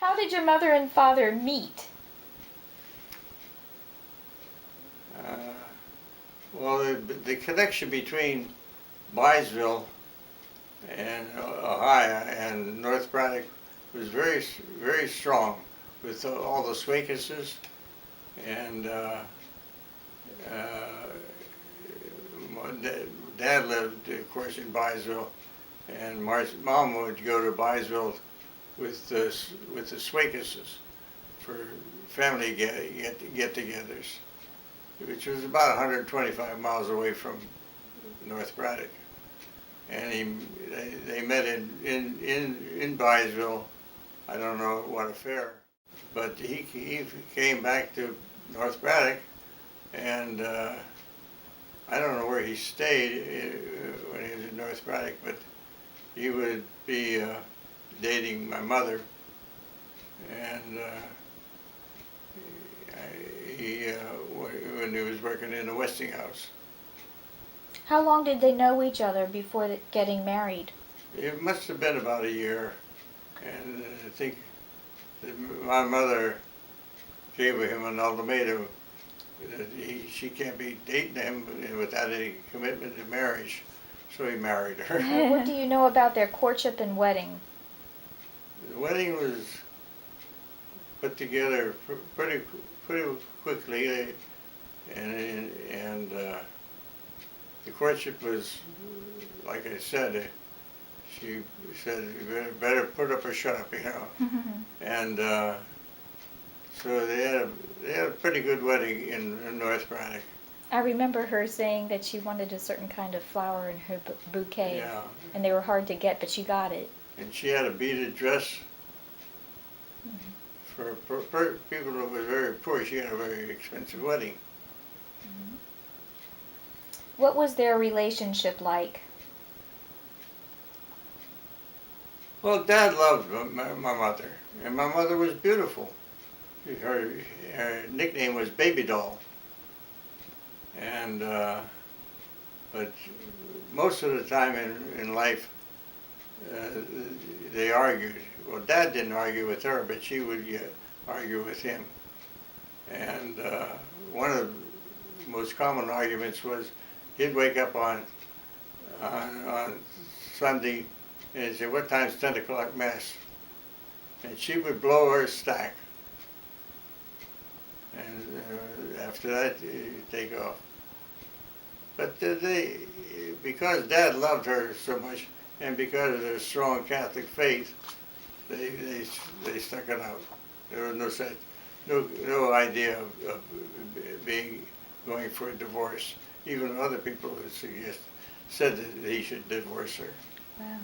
How did your mother and father meet? Well, the connection between Byesville and Ohio and North Braddock was very, very strong with all the Swakuses and Dad lived, of course, in Byesville, and Mom would go to Byesville with the Swakuses for family get-togethers, which was about 125 miles away from North Braddock. And they met in Byesville. I don't know what affair, but he came back to North Braddock, and I don't know where he stayed when he was in North Braddock, but he would be dating my mother, and when he was working in the Westinghouse. How long did they know each other before getting married? It must have been about a year, and I think my mother gave him an ultimatum that she can't be dating him without any commitment to marriage, so he married her. What do you know about their courtship and wedding? The wedding was put together pretty quickly, and the courtship was, like I said, she said, you better put up or shut up, you know. And so they had a pretty good wedding in North Braddock. I remember her saying that she wanted a certain kind of flower in her bouquet, Yeah. and they were hard to get, but she got it. And she had a beaded dress. For people who were very poor, she had a very expensive wedding. What was their relationship like? Well, Dad loved my mother, and my mother was beautiful. Her nickname was Baby Doll. And but most of the time in life, they argued. Well, Dad didn't argue with her, but she would argue with him. And one of the most common arguments was he'd wake up on Sunday and he'd say, "What time's 10 o'clock mass?" And she would blow her stack. And after that, he'd take off. But because Dad loved her so much, and because of their strong Catholic faith, they stuck it out. There was no idea of going for a divorce. Even other people said that he should divorce her. Wow.